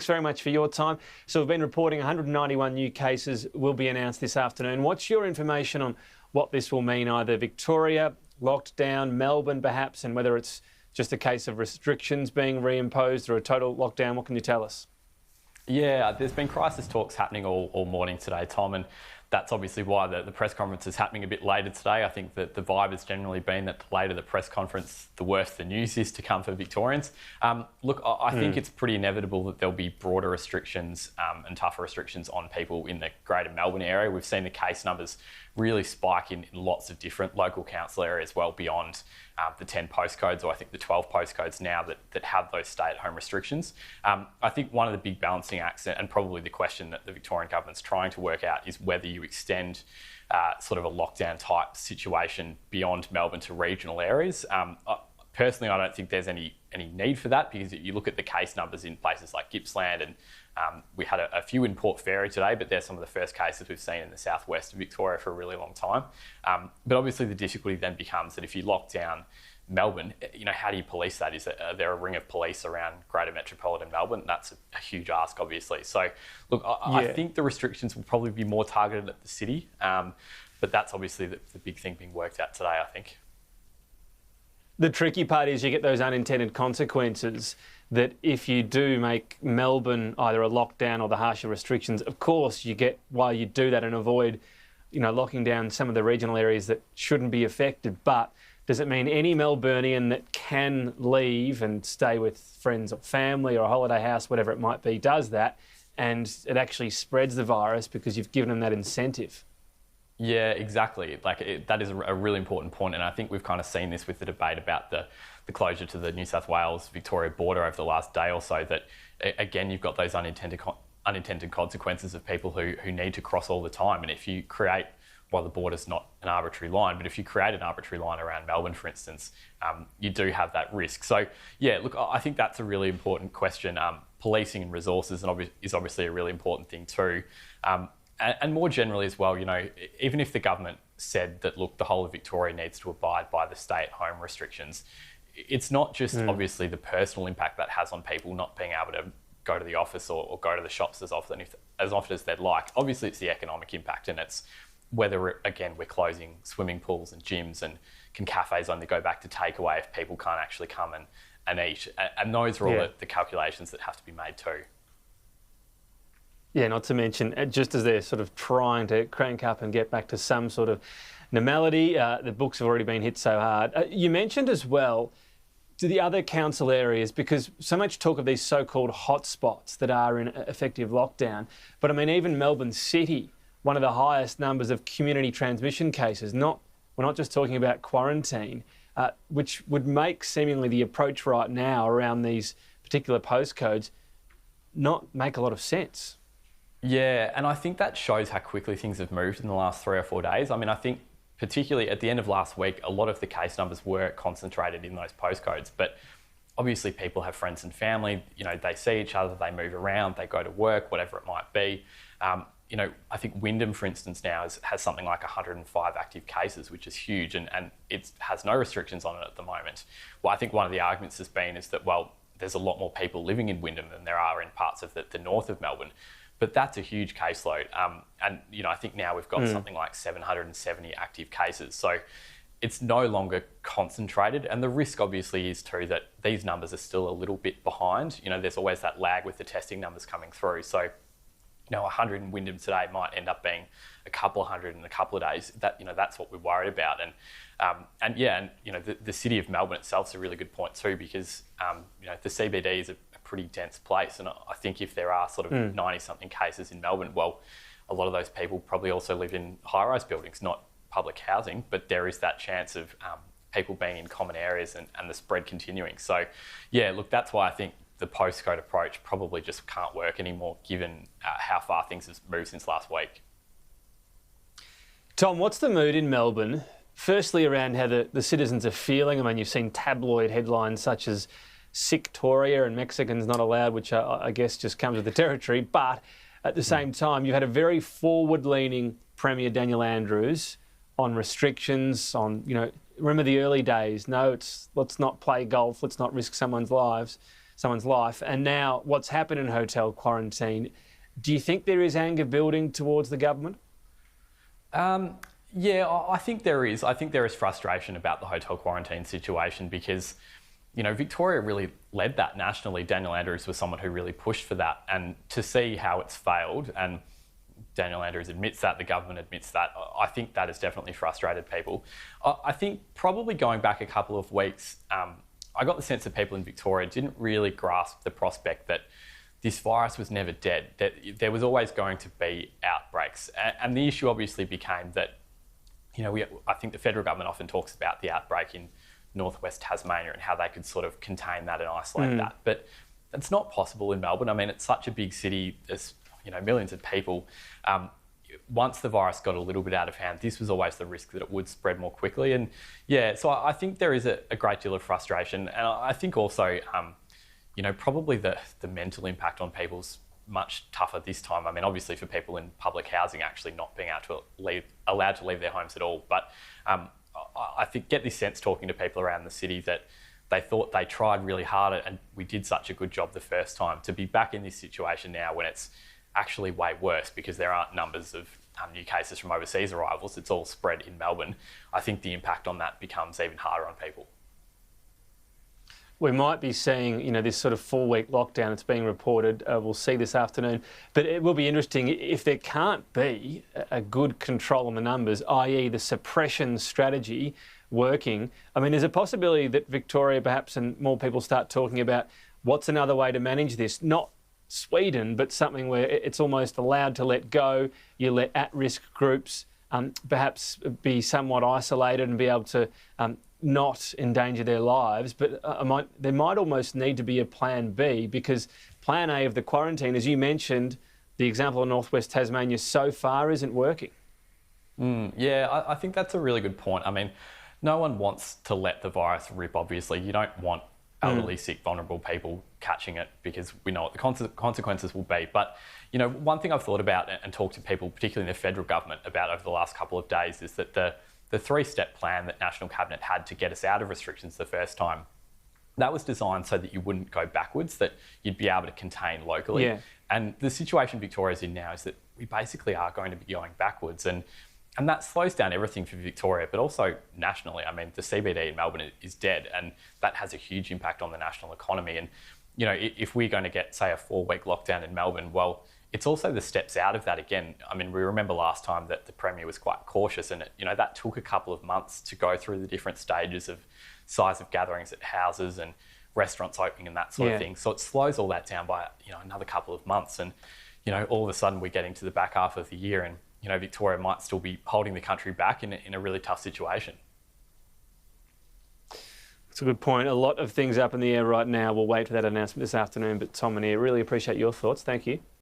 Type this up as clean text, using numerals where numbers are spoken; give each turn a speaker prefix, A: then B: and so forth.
A: very much for your time. So we've been reporting 191 new cases will be announced this afternoon. What's your information on what this will mean, either Victoria, locked down, Melbourne perhaps, and whether it's just a case of restrictions being reimposed or a total lockdown? What can you tell us?
B: Yeah, there's been crisis talks happening all morning today, Tom, and that's obviously why the press conference is happening a bit later today. I think that the vibe has generally been that the later the press conference, the worse the news is to come for Victorians. Look, I think it's pretty inevitable that there'll be broader restrictions and tougher restrictions on people in the greater Melbourne area. We've seen the case numbers really spike in lots of different local council areas, well beyond the 10 postcodes, or I think the 12 postcodes now that have those stay-at-home restrictions. I think one of the big balancing acts, and probably the question that the Victorian government's trying to work out, is whether you extend sort of a lockdown type situation beyond Melbourne to regional areas. Personally, I don't think there's any need for that, because you look at the case numbers in places like Gippsland, and we had a few in Port Fairy today, but they're some of the first cases we've seen in the southwest of Victoria for a really long time. But obviously the difficulty then becomes that if you lock down Melbourne, how do you police that? Is there a ring of police around greater metropolitan Melbourne? That's a huge ask, obviously. So, look, I think the restrictions will probably be more targeted at the city, but that's obviously the big thing being worked out today, I think.
A: The tricky part is you get those unintended consequences that if you do make Melbourne either a lockdown or the harsher restrictions, of course you get, while you do that and avoid, locking down some of the regional areas that shouldn't be affected. But does it mean any Melburnian that can leave and stay with friends or family or a holiday house, whatever it might be, does that, and it actually spreads the virus because you've given them that incentive?
B: Yeah, exactly. That is a really important point, and I think we've kind of seen this with the debate about the closure to the New South Wales-Victoria border over the last day or so, that, again, you've got those unintended consequences of people who need to cross all the time. And if you create, well, the border's not an arbitrary line, but if you create an arbitrary line around Melbourne, for instance, you do have that risk. So, yeah, look, I think that's a really important question. Policing and resources is obviously a really important thing too. And more generally as well, even if the government said that, look, the whole of Victoria needs to abide by the stay-at-home restrictions, it's not just obviously the personal impact that has on people not being able to go to the office or go to the shops as often as they'd like. Obviously, it's the economic impact, and it's whether, again, we're closing swimming pools and gyms, and can cafes only go back to takeaway if people can't actually come and eat. And those are all the calculations that have to be made too.
A: Yeah, not to mention, just as they're sort of trying to crank up and get back to some sort of normality, the books have already been hit so hard. You mentioned as well to the other council areas, because so much talk of these so-called hotspots that are in effective lockdown. But I mean, even Melbourne City, one of the highest numbers of community transmission cases. We're not just talking about quarantine, which would make seemingly the approach right now around these particular postcodes not make a lot of sense.
B: Yeah, and I think that shows how quickly things have moved in the last 3 or 4 days. I mean, I think particularly at the end of last week, a lot of the case numbers were concentrated in those postcodes. But obviously people have friends and family, they see each other, they move around, they go to work, whatever it might be. I think Wyndham, for instance, now has something like 105 active cases, which is huge, and it has no restrictions on it at the moment. Well, I think one of the arguments has been is that, well, there's a lot more people living in Wyndham than there are in parts of the north of Melbourne. But that's a huge caseload. And I think now we've got something like 770 active cases. So it's no longer concentrated. And the risk obviously is too that these numbers are still a little bit behind. There's always that lag with the testing numbers coming through. So, 100 in Wyndham today might end up being a couple of hundred in a couple of days. That's what we're worried about. And the city of Melbourne itself is a really good point too, because, the CBD is a pretty dense place. And I think if there are sort of 90-something cases in Melbourne, well, a lot of those people probably also live in high-rise buildings, not public housing, but there is that chance of people being in common areas and the spread continuing. So, yeah, look, that's why I think the postcode approach probably just can't work anymore, given how far things have moved since last week.
A: Tom, what's the mood in Melbourne? Firstly, around how the citizens are feeling. I mean, you've seen tabloid headlines such as Sicktoria and Mexicans not allowed, which I guess just comes with the territory. But at the same time, you've had a very forward-leaning Premier Daniel Andrews on restrictions, remember the early days. No, let's not play golf, let's not risk someone's lives. someone's life. And now what's happened in hotel quarantine, do you think there is anger building towards the government?
B: Yeah, I think there is. I think there is frustration about the hotel quarantine situation because, Victoria really led that nationally. Daniel Andrews was someone who really pushed for that. And to see how it's failed, and Daniel Andrews admits that, the government admits that, I think that has definitely frustrated people. I think probably going back a couple of weeks, I got the sense that people in Victoria didn't really grasp the prospect that this virus was never dead, that there was always going to be outbreaks. And the issue obviously became that, I think the federal government often talks about the outbreak in northwest Tasmania and how they could sort of contain that and isolate that. But it's not possible in Melbourne. I mean, it's such a big city, there's millions of people. Once the virus got a little bit out of hand, this was always the risk that it would spread more quickly. And yeah, so I think there is a great deal of frustration. And I think also, probably the mental impact on people's much tougher this time. I mean, obviously for people in public housing actually not being allowed to leave their homes at all. But I think get this sense talking to people around the city that they thought they tried really hard and we did such a good job the first time. To be back in this situation now when it's actually way worse because there aren't numbers of new cases from overseas arrivals, it's all spread in Melbourne, I think the impact on that becomes even harder on people.
A: We might be seeing, this sort of 4-week lockdown that's being reported. We'll see this afternoon. But it will be interesting if there can't be a good control on the numbers, i.e. the suppression strategy working. I mean, there's a possibility that Victoria perhaps and more people start talking about what's another way to manage this. Not Sweden, but something where it's almost allowed to let go. You let at-risk groups perhaps be somewhat isolated and be able to not endanger their lives, but there might almost need to be a plan B, because plan A of the quarantine, as you mentioned, the example of northwest Tasmania so far isn't working.
B: Yeah, I think that's a really good point. I mean, no one wants to let the virus rip, obviously. You don't want elderly, sick, vulnerable people catching it because we know what the consequences will be. But, one thing I've thought about and talked to people, particularly in the federal government, about over the last couple of days is that the 3-step plan that National Cabinet had to get us out of restrictions the first time, that was designed so that you wouldn't go backwards, that you'd be able to contain locally.
A: Yeah.
B: And the situation Victoria's in now is that we basically are going to be going backwards. And that slows down everything for Victoria, but also nationally. I mean, the CBD in Melbourne is dead, and that has a huge impact on the national economy. And, if we're going to get, say, a 4-week lockdown in Melbourne, well, it's also the steps out of that again. I mean, we remember last time that the Premier was quite cautious and, that took a couple of months to go through the different stages of size of gatherings at houses and restaurants opening and that sort of thing. So it slows all that down by, another couple of months. And, all of a sudden we're getting to the back half of the year and, Victoria might still be holding the country back in a really tough situation.
A: That's a good point. A lot of things up in the air right now. We'll wait for that announcement this afternoon. But Tom Annear, really appreciate your thoughts. Thank you.